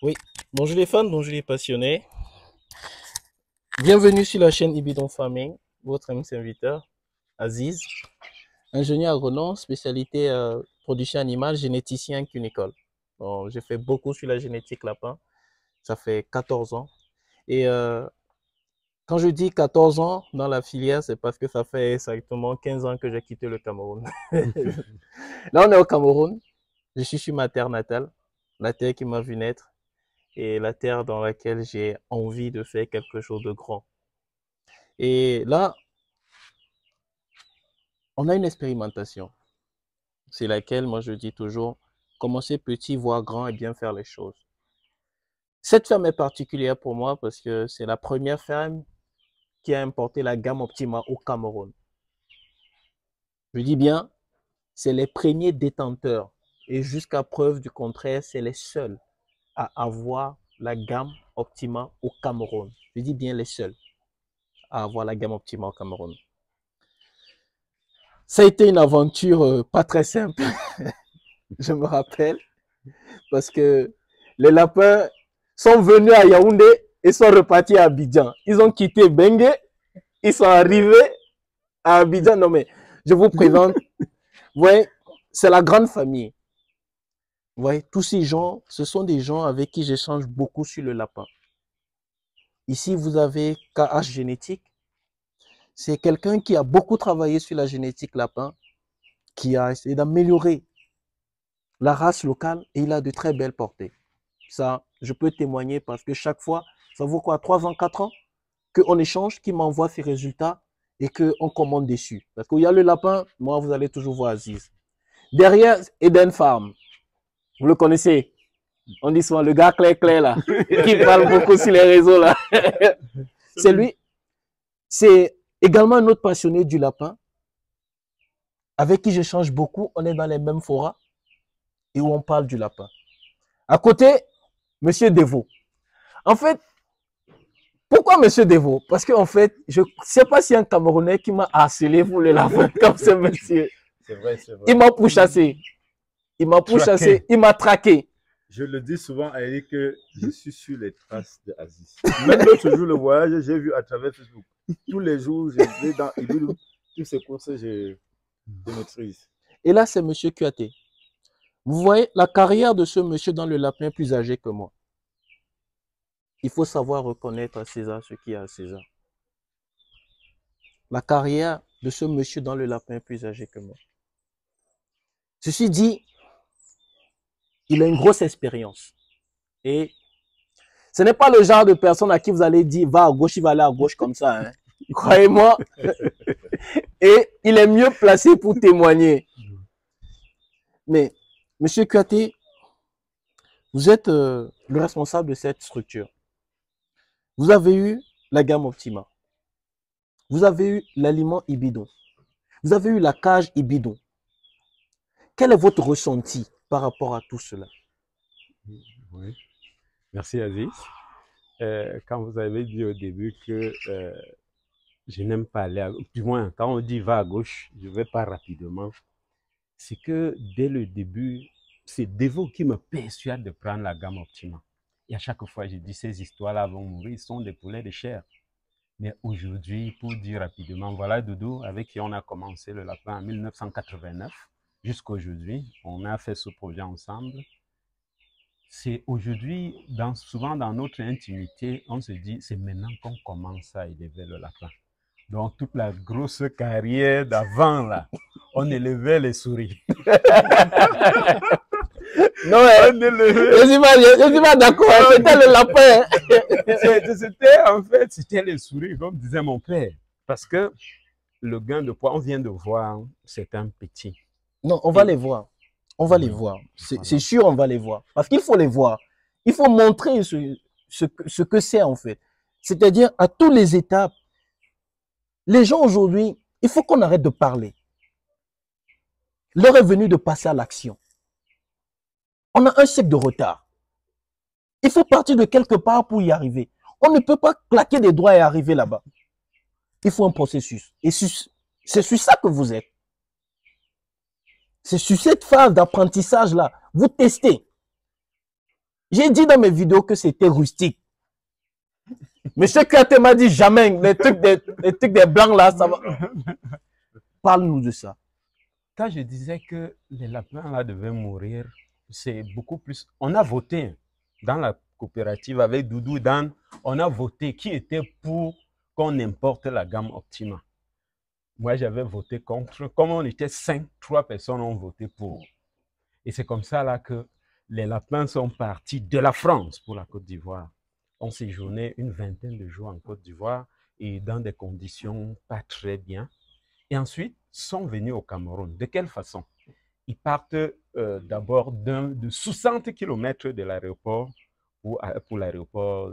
Oui, bonjour les fans, bonjour les passionnés. Bienvenue sur la chaîne Ibidon Farming, votre ami serviteur, Aziz, ingénieur agronome, spécialité production animale, généticien cunicole. Bon, j'ai fait beaucoup sur la génétique lapin, ça fait 14 ans. Et quand je dis 14 ans dans la filière, c'est parce que ça fait exactement 15 ans que j'ai quitté le Cameroun. Là, on est au Cameroun, je suis sur ma terre natale, la terre qui m'a vu naître et la terre dans laquelle j'ai envie de faire quelque chose de grand. Et là, on a une expérimentation. C'est laquelle, moi, je dis toujours, commencer petit, voir grand et bien faire les choses. Cette ferme est particulière pour moi parce que c'est la première ferme qui a importé la gamme Optima au Cameroun. Je dis bien, c'est les premiers détenteurs. Et jusqu'à preuve du contraire, c'est les seuls à avoir la gamme Optima au Cameroun. Je dis bien les seuls à avoir la gamme Optima au Cameroun. Ça a été une aventure pas très simple, je me rappelle, parce que les lapins sont venus à Yaoundé et sont repartis à Abidjan. Ils ont quitté Bengue, ils sont arrivés à Abidjan. Non mais, je vous présente, vous voyez, c'est la grande famille. Vous voyez, tous ces gens, ce sont des gens avec qui j'échange beaucoup sur le lapin. Ici, vous avez KH Génétique. C'est quelqu'un qui a beaucoup travaillé sur la génétique lapin, qui a essayé d'améliorer la race locale et il a de très belles portées. Ça, je peux témoigner parce que chaque fois, ça vaut quoi, 3 ans, 4 ans, qu'on échange, qu'il m'envoie ses résultats et qu'on commande dessus. Parce qu'il y a le lapin, moi, vous allez toujours voir Aziz. Derrière, Eden Farm, vous le connaissez. On dit souvent le gars clair là, qui parle beaucoup sur les réseaux là. C'est lui. C'est également un autre passionné du lapin, avec qui j'échange beaucoup. On est dans les mêmes forats et où on parle du lapin. À côté, Monsieur Devaux. En fait, pourquoi Monsieur Devaux? Parce qu'en fait, je ne sais pas s'il y a un Camerounais qui m'a harcelé pour le lapin comme ce monsieur. C'est vrai, c'est vrai. Il m'a pourchassé. Il m'a pourchassé. Il m'a traqué. Je le dis souvent à Eric que je suis sur les traces de Aziz. Même l'autre jour, le voyage, j'ai vu à travers Facebook. Tous les jours, je vais dans Ibidou. Tous ces courses, je maîtrise. Et là, c'est Monsieur Kuaté. Vous voyez, la carrière de ce monsieur dans le lapin est plus âgé que moi. Il faut savoir reconnaître à César ce qui est à César. La carrière de ce monsieur dans le lapin est plus âgé que moi. Ceci dit, il a une grosse expérience. Et ce n'est pas le genre de personne à qui vous allez dire va à gauche, il va aller à gauche comme ça. Hein. Croyez-moi. Et il est mieux placé pour témoigner. Mais, Monsieur Kuaté, vous êtes le responsable de cette structure. Vous avez eu la gamme Optima. Vous avez eu l'aliment Ibidon. Vous avez eu la cage Ibidon. Quel est votre ressenti par rapport à tout cela? Oui, merci Aziz. Quand vous avez dit au début que je n'aime pas aller à gauche, du moins quand on dit va à gauche, je vais pas rapidement, c'est que dès le début, c'est Devo qui me persuade de prendre la gamme Optima. Et à chaque fois, je dis ces histoires-là vont mourir, ils sont des poulets de chair. Mais aujourd'hui, pour dire rapidement, voilà Doudou, avec qui on a commencé le lapin en 1989, jusqu'à aujourd'hui, on a fait ce projet ensemble. C'est aujourd'hui, souvent dans notre intimité, on se dit, c'est maintenant qu'on commence à élever le lapin. Donc, toute la grosse carrière d'avant, là, on élevait les souris. Non, je suis pas d'accord, c'était le lapin. C'était, en fait, c'était les souris, comme disait mon père. Parce que le gain de poids, on vient de voir, c'est un petit. Non, on va les voir. On va les voir. C'est sûr, on va les voir. Parce qu'il faut les voir. Il faut montrer ce que c'est en fait. C'est-à-dire à toutes les étapes. Les gens aujourd'hui, il faut qu'on arrête de parler. L'heure est venue de passer à l'action. On a un siècle de retard. Il faut partir de quelque part pour y arriver. On ne peut pas claquer des doigts et arriver là-bas. Il faut un processus. Et c'est sur ça que vous êtes. C'est sur cette phase d'apprentissage-là. Vous testez. J'ai dit dans mes vidéos que c'était rustique. Monsieur Kate m'a dit jamais, les trucs des blancs là, ça va. Parle-nous de ça. Quand je disais que les lapins là devaient mourir, c'est beaucoup plus. On a voté dans la coopérative avec Doudou Dan, on a voté qui était pour qu'on importe la gamme Optima. Moi, j'avais voté contre. Comme on était 5, 3 personnes ont voté pour. Et c'est comme ça là que les lapins sont partis de la France pour la Côte d'Ivoire. On séjournait une vingtaine de jours en Côte d'Ivoire et dans des conditions pas très bien. Et ensuite, sont venus au Cameroun. De quelle façon? Ils partent d'abord de 60 km de l'aéroport pour l'aéroport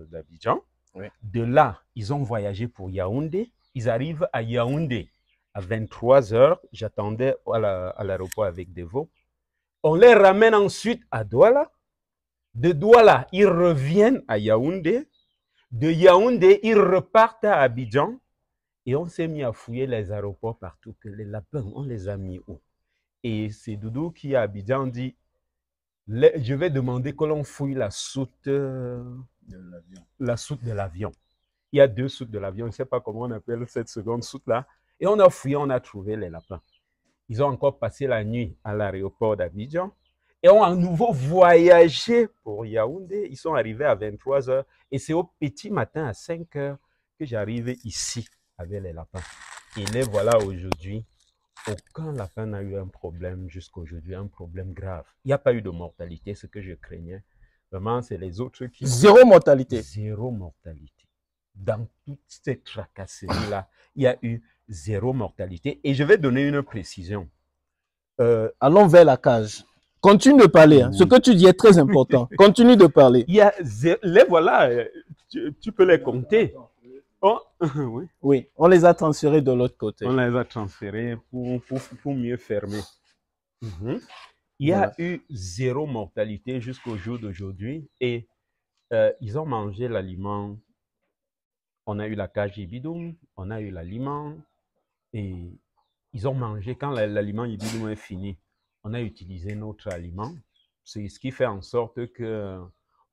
d'Abidjan. Oui. De là, ils ont voyagé pour Yaoundé. Ils arrivent à Yaoundé à 23 h. J'attendais à l'aéroport avec Devo. On les ramène ensuite à Douala. De Douala, ils reviennent à Yaoundé. De Yaoundé, ils repartent à Abidjan. Et on s'est mis à fouiller les aéroports partout. Que les lapins, on les a mis où? Et c'est Doudou qui, à Abidjan, dit je vais demander que l'on fouille la soute de l'avion. Il y a 2 soutes de l'avion. Je ne sais pas comment on appelle cette seconde soute-là. Et on a fouillé, on a trouvé les lapins. Ils ont encore passé la nuit à l'aéroport d'Abidjan et ont à nouveau voyagé pour Yaoundé. Ils sont arrivés à 23 h et c'est au petit matin à 5 h que j'arrive ici avec les lapins. Et les voilà aujourd'hui. Aucun lapin n'a eu un problème jusqu'à aujourd'hui, un problème grave. Il n'y a pas eu de mortalité, ce que je craignais. Vraiment, c'est les autres qui... Zéro mortalité. Zéro mortalité. Dans toutes ces tracasseries-là, il y a eu zéro mortalité. Et je vais donner une précision. Allons vers la cage. Continue de parler. Hein. Oui. Ce que tu dis est très important. Continue de parler. Il y a les voilà, tu peux les compter. Oh, oui. Oui, on les a transférés de l'autre côté. On les a transférés pour mieux fermer. Il y a eu zéro mortalité jusqu'au jour d'aujourd'hui et ils ont mangé l'aliment. On a eu la cage Ibidoum, on a eu l'aliment et ils ont mangé. Quand l'aliment Ibidoum est fini, on a utilisé notre aliment. C'est ce qui fait en sorte que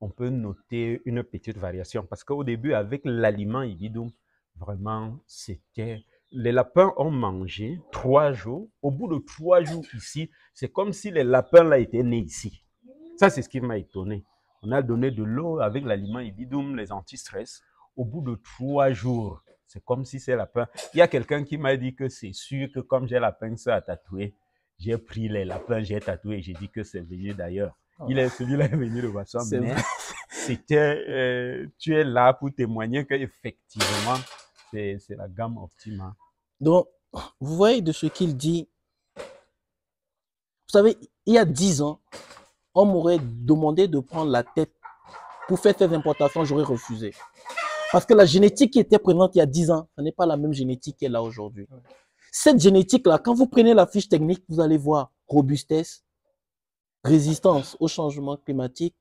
on peut noter une petite variation. Parce qu'au début, avec l'aliment Ibidoum, vraiment, c'était... Les lapins ont mangé 3 jours. Au bout de 3 jours ici, c'est comme si les lapins là étaient nés ici. Ça, c'est ce qui m'a étonné. On a donné de l'eau avec l'aliment Ibidoum, les anti-stress. Au bout de 3 jours, c'est comme si ces lapins... Il y a quelqu'un qui m'a dit que c'est sûr que comme j'ai la pince à tatouer, j'ai pris les lapins, j'ai tatoué et j'ai dit que c'est venu d'ailleurs. Celui-là est venu de façon, mais c'était, tu es là pour témoigner qu'effectivement, c'est la gamme Optima. Donc, vous voyez de ce qu'il dit. Vous savez, il y a 10 ans, on m'aurait demandé de prendre la tête pour faire ces importations, j'aurais refusé. Parce que la génétique qui était présente il y a 10 ans, ce n'est pas la même génétique qu'elle a aujourd'hui. Cette génétique-là, quand vous prenez la fiche technique, vous allez voir robustesse, résistance au changement climatique,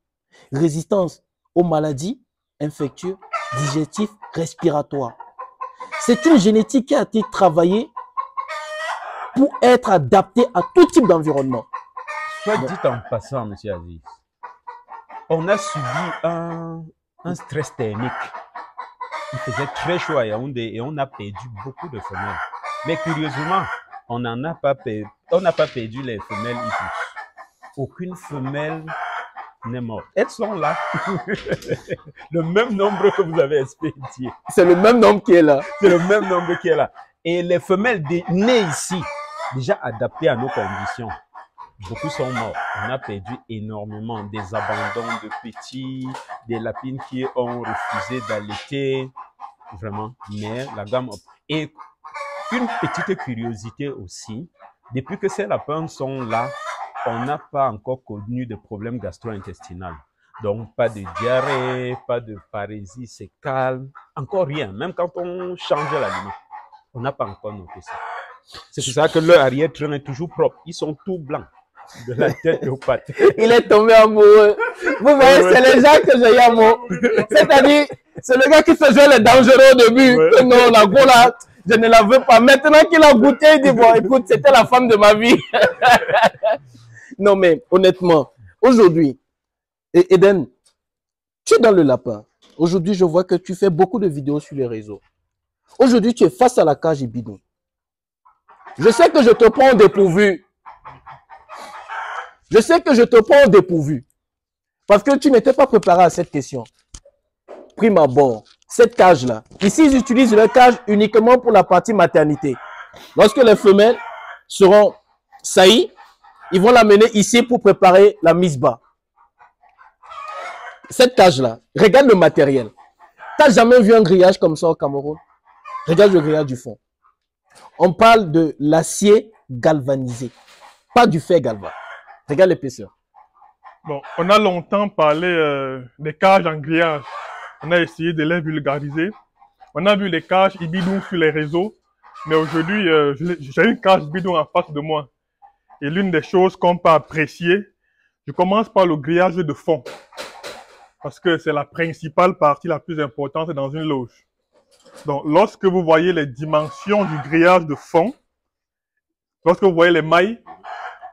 résistance aux maladies infectieuses, digestives, respiratoires. C'est une génétique qui a été travaillée pour être adaptée à tout type d'environnement. Soit dit en passant, M. Aziz, on a subi un stress thermique. Il faisait très chaud à Yaoundé et on a perdu beaucoup de femelles. Mais curieusement, on n'a pas perdu les femelles hippus. Aucune femelle n'est morte. Elles sont là. Le même nombre que vous avez expédié. C'est le même nombre qui est là. C'est le même nombre qui est là. Et les femelles nées ici, déjà adaptées à nos conditions, beaucoup sont morts. On a perdu énormément des abandons de petits, des lapines qui ont refusé d'allaiter. Vraiment. Mais la gamme... Et une petite curiosité aussi, depuis que ces lapins sont là, on n'a pas encore connu de problèmes gastro-intestinaux. Donc, pas de diarrhée, pas de parésie, c'est calme, encore rien. Même quand on change l'aliment, on n'a pas encore noté ça. C'est pour ça que leur arrière-train est toujours propre. Ils sont tout blancs, de la tête aux pattes. Il est tombé amoureux. Vous voyez, c'est les gens que j'ai amoureux. C'est-à-dire, c'est le gars qui se jouait les dangereux au début. Ouais. Non, la go là, je ne la veux pas. Maintenant qu'il a goûté, il dit, bon, écoute, c'était la femme de ma vie. Non, mais honnêtement, aujourd'hui, Et Eden, tu es dans le lapin. Aujourd'hui, je vois que tu fais beaucoup de vidéos sur les réseaux. Aujourd'hui, tu es face à la cage Ibidou. Je sais que je te prends au dépourvu. Je sais que je te prends au dépourvu. Parce que tu n'étais pas préparé à cette question. Prime abord, cette cage-là. Ici, ils utilisent la cage uniquement pour la partie maternité. Lorsque les femelles seront saillies, ils vont l'amener ici pour préparer la mise bas. Cette cage-là, regarde le matériel. Tu n'as jamais vu un grillage comme ça au Cameroun? Regarde le grillage du fond. On parle de l'acier galvanisé, pas du fer galva. Regarde l'épaisseur. Bon, on a longtemps parlé des cages en grillage. On a essayé de les vulgariser. On a vu les cages Ibidou sur les réseaux. Mais aujourd'hui, j'ai une cage Ibidou en face de moi. Et l'une des choses qu'on peut apprécier, je commence par le grillage de fond. Parce que c'est la principale partie la plus importante dans une loge. Donc, lorsque vous voyez les dimensions du grillage de fond, lorsque vous voyez les mailles,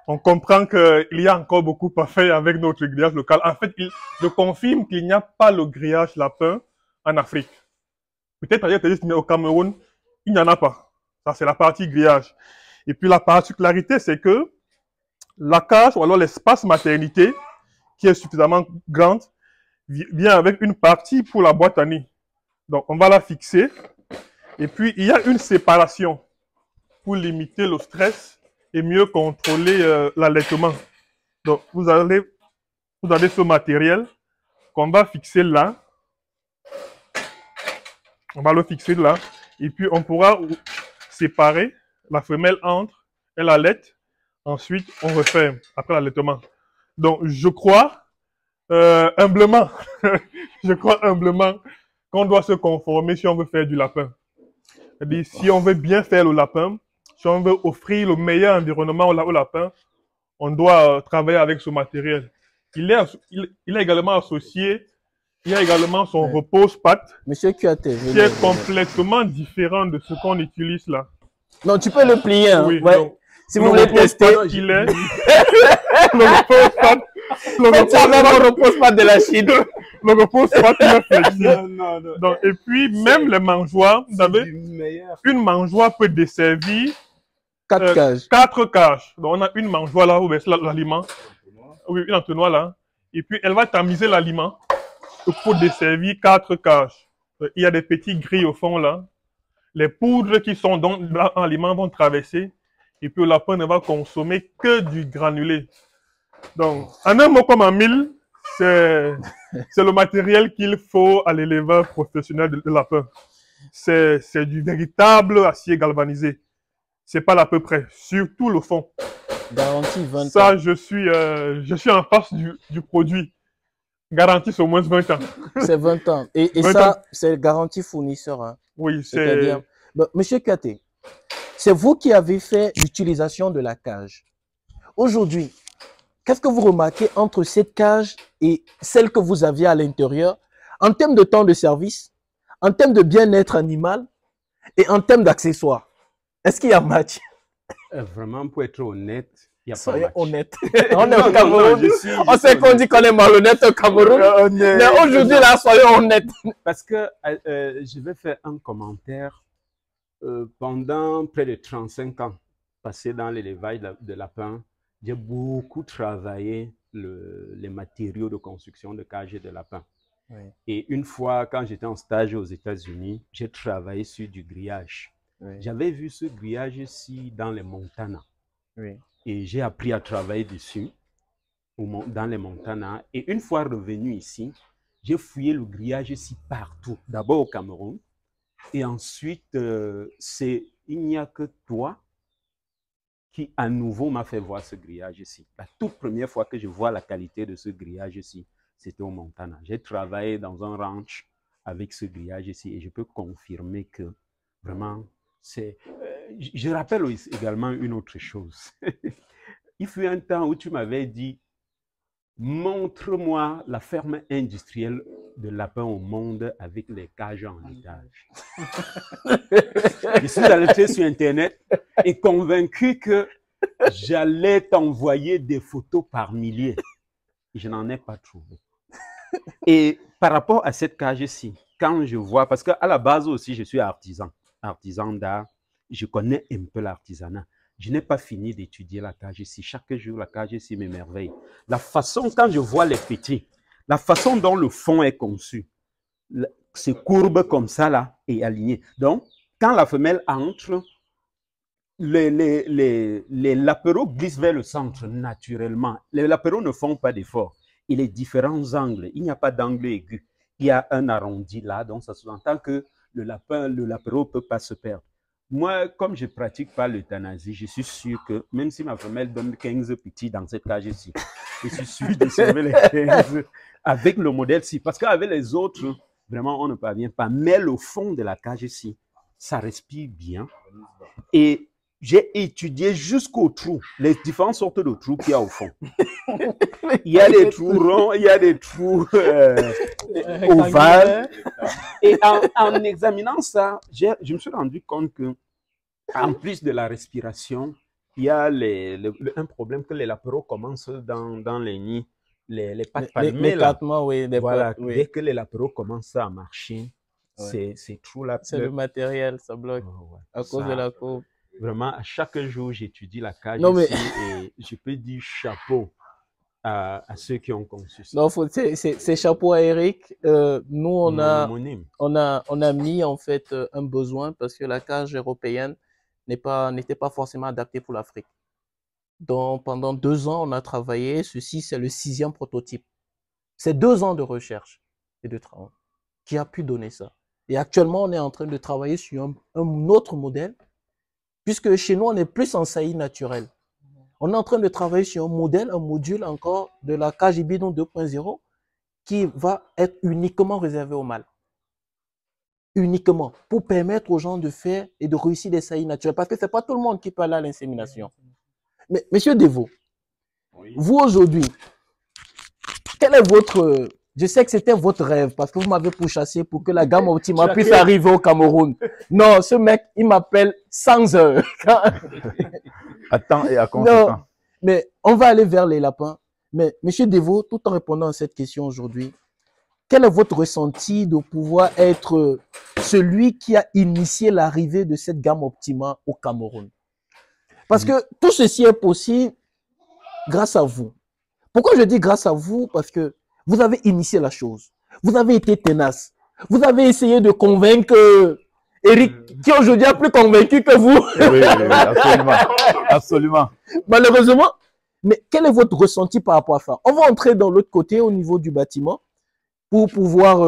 on comprend qu'il y a encore beaucoup à faire avec notre grillage local. En fait, je confirme qu'il n'y a pas le grillage lapin en Afrique. Peut-être ailleurs, mais au Cameroun, il n'y en a pas. Ça, c'est la partie grillage. Et puis, la particularité, c'est que la cage, ou alors l'espace maternité, qui est suffisamment grande, vient avec une partie pour la boîte à nid. Donc, on va la fixer. Et puis, il y a une séparation pour limiter le stress et mieux contrôler l'allaitement. Donc, vous avez ce matériel qu'on va fixer là. On va le fixer là. Et puis, on pourra séparer. La femelle entre, elle allaite. Ensuite, on referme après l'allaitement. Donc, je crois humblement, qu'on doit se conformer si on veut faire du lapin. C'est-à-dire, si on veut bien faire le lapin, si on veut offrir le meilleur environnement au lapin, on doit travailler avec ce matériel. Il est également associé, il y a également son repose-pattes, Monsieur Kuate, qui est complètement différent de ce qu'on utilise là. Non, tu peux le plier. Hein. Oui, ouais. donc, Si vous voulez tester. Il est... le repose-pattes. Le repose-pattes de la Chine. Le repose-pattes, il est flexible. Non. Donc, et puis, même les mangeoires, vous savez, une mangeoire peut desservir 4 cages. 4 cages. Donc, on a une mangeoire là où verser l'aliment. Oui, une entonnoir là. Et puis, elle va tamiser l'aliment pour desservir 4 cages. Il y a des petits grilles au fond là. Les poudres qui sont dans l'aliment vont traverser. Et puis, le lapin ne va consommer que du granulé. Donc, en un mot comme en mille, c'est le matériel qu'il faut à l'éleveur professionnel de lapin. C'est du véritable acier galvanisé. C'est pas à peu près. Surtout le fond. Garantie 20 ans. Ça, je suis en face du produit. Garantie sur au moins 20 ans. C'est 20 ans. Et 20 ça, ans. c'est garantie fournisseur. Hein. Oui, C'est-à-dire, Monsieur Kate, c'est vous qui avez fait l'utilisation de la cage. Aujourd'hui, qu'est-ce que vous remarquez entre cette cage et celle que vous aviez à l'intérieur en termes de temps de service, en termes de bien-être animal et en termes d'accessoires? Est-ce qu'il y a match? Vraiment, pour être honnête, il n'y a pas Soyez match. honnête. On est au Cameroun. On sait qu'on dit qu'on est malhonnête au Cameroun. Mais aujourd'hui, là, soyons honnêtes. Parce que je vais faire un commentaire. Pendant près de 35 ans passés dans l'élevage de lapins, j'ai beaucoup travaillé les matériaux de construction de cages de lapins. Oui. Et une fois, quand j'étais en stage aux États-Unis, j'ai travaillé sur du grillage. Oui. J'avais vu ce grillage-ci dans les Montana. Oui. Et j'ai appris à travailler dessus, dans les Montana. Et une fois revenu ici, j'ai fouillé le grillage-ci partout. D'abord au Cameroun. Et ensuite, il n'y a que toi qui à nouveau m'a fait voir ce grillage-ci. La toute première fois que je vois la qualité de ce grillage-ci, c'était au Montana. J'ai travaillé dans un ranch avec ce grillage-ci et je peux confirmer que vraiment, c'est... je rappelle également une autre chose. Il fut un temps où tu m'avais dit, montre-moi la ferme industrielle de lapins au monde avec les cages en étage. Je suis allé sur Internet et convaincu que j'allais t'envoyer des photos par milliers. Je n'en ai pas trouvé. Et par rapport à cette cage-ci, quand je vois, parce qu'à la base aussi, je suis artisan d'art, je connais un peu l'artisanat. Je n'ai pas fini d'étudier la cage-ci. Chaque jour, la cage-ci m'émerveille. La façon, quand je vois les petits, la façon dont le fond est conçu, ces courbes comme ça là, et alignées. Donc, quand la femelle entre, les lapéros glissent vers le centre naturellement. Les lapéros ne font pas d'effort. Et les différents angles, il n'y a pas d'angle aigu. Il y a un arrondi là, donc ça sous-entend que le lapéro ne peut pas se perdre. Moi, comme je ne pratique pas l'euthanasie, je suis sûr que même si ma femelle donne 15 petits dans cette cage-ci, je suis sûr de sauver les 15 avec le modèle-ci. Parce qu'avec les autres, vraiment, on ne parvient pas. Mais le fond de la cage-ci, ça respire bien. Et j'ai étudié jusqu'au trou, les différentes sortes de trous qu'il y a au fond. Il y a des trous ronds, il y a des trous ovales. Et en examinant ça, je me suis rendu compte que, en plus de la respiration, il y a un problème que les lapéros commencent dans les nids, les pattes palmées. Oui, voilà, oui. dès que les lapéros commencent à marcher, ces trous-là. C'est le matériel, ça bloque à cause de la courbe. Vraiment, à chaque jour, j'étudie la cage ici et je peux dire chapeau à ceux qui ont conçu ça. Non, c'est chapeau à Eric. Nous, on a mis en fait un besoin parce que la cage européenne n'était pas forcément adaptée pour l'Afrique. Donc, pendant 2 ans, on a travaillé. Ceci, c'est le 6e prototype. C'est 2 ans de recherche et de travail qui a pu donner ça. Et actuellement, on est en train de travailler sur un autre modèle, puisque chez nous, on est plus en saillie naturelle. On est en train de travailler sur un module encore de la cage Ibidon 2.0 qui va être uniquement réservé aux mâles. Uniquement, pour permettre aux gens de faire et de réussir des saillies naturelles. Parce que ce n'est pas tout le monde qui peut aller à l'insémination. Mais, monsieur Deveau, vous aujourd'hui, quel est votre... Je sais que c'était votre rêve parce que vous m'avez pourchassé pour que la gamme Optima puisse arriver au Cameroun. Non, ce mec, il m'appelle sans heure. À temps et à conséquent. Mais on va aller vers les lapins. Mais monsieur Deveau, tout en répondant à cette question aujourd'hui, quel est votre ressenti de pouvoir être celui qui a initié l'arrivée de cette gamme Optima au Cameroun? Parce que tout ceci est possible grâce à vous. Pourquoi je dis grâce à vous? Parce que vous avez initié la chose. Vous avez été tenace. Vous avez essayé de convaincre Eric, qui aujourd'hui est plus convaincu que vous. Oui, absolument. Absolument. Malheureusement. Mais quel est votre ressenti par rapport à ça? On va entrer dans l'autre côté au niveau du bâtiment pour pouvoir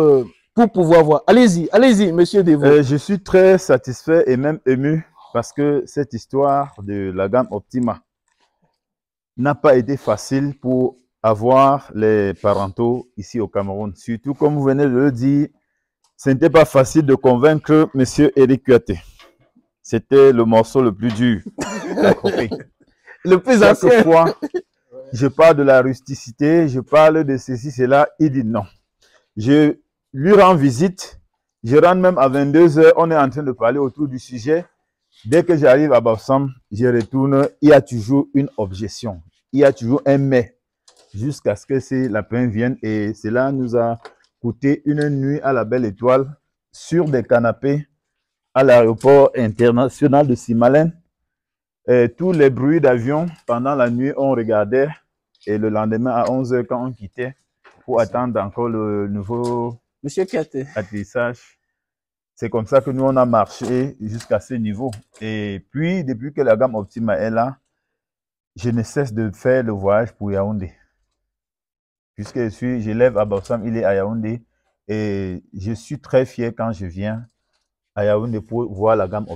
voir. Allez-y, monsieur Deveau. Je suis très satisfait et même ému parce que cette histoire de la gamme Optima n'a pas été facile pour avoir les parentaux ici au Cameroun. Surtout, comme vous venez de le dire, ce n'était pas facile de convaincre M. Eric Kouyaté. C'était le morceau le plus dur. Le plus ancien. Chaque fois, je parle de la rusticité, je parle de ceci, cela, il dit non. Je lui rends visite, je rentre même à 22 h, on est en train de parler autour du sujet. Dès que j'arrive à Bafoussam, je retourne, il y a toujours une objection, il y a toujours un mais, jusqu'à ce que ces lapins viennent et cela nous a coûté une nuit à la Belle Étoile sur des canapés à l'aéroport international de Simalène. Tous les bruits d'avion pendant la nuit, on regardait et le lendemain à 11 h quand on quittait pour attendre encore le nouveau atterrissage. C'est comme ça que nous, on a marché jusqu'à ce niveau. Et puis, depuis que la gamme Optima est là, je ne cesse de faire le voyage pour Yaoundé. Puisque je lève à Bafoussam, il est à Yaoundé. Et je suis très fier quand je viens à Yaoundé pour voir la gamme Optima.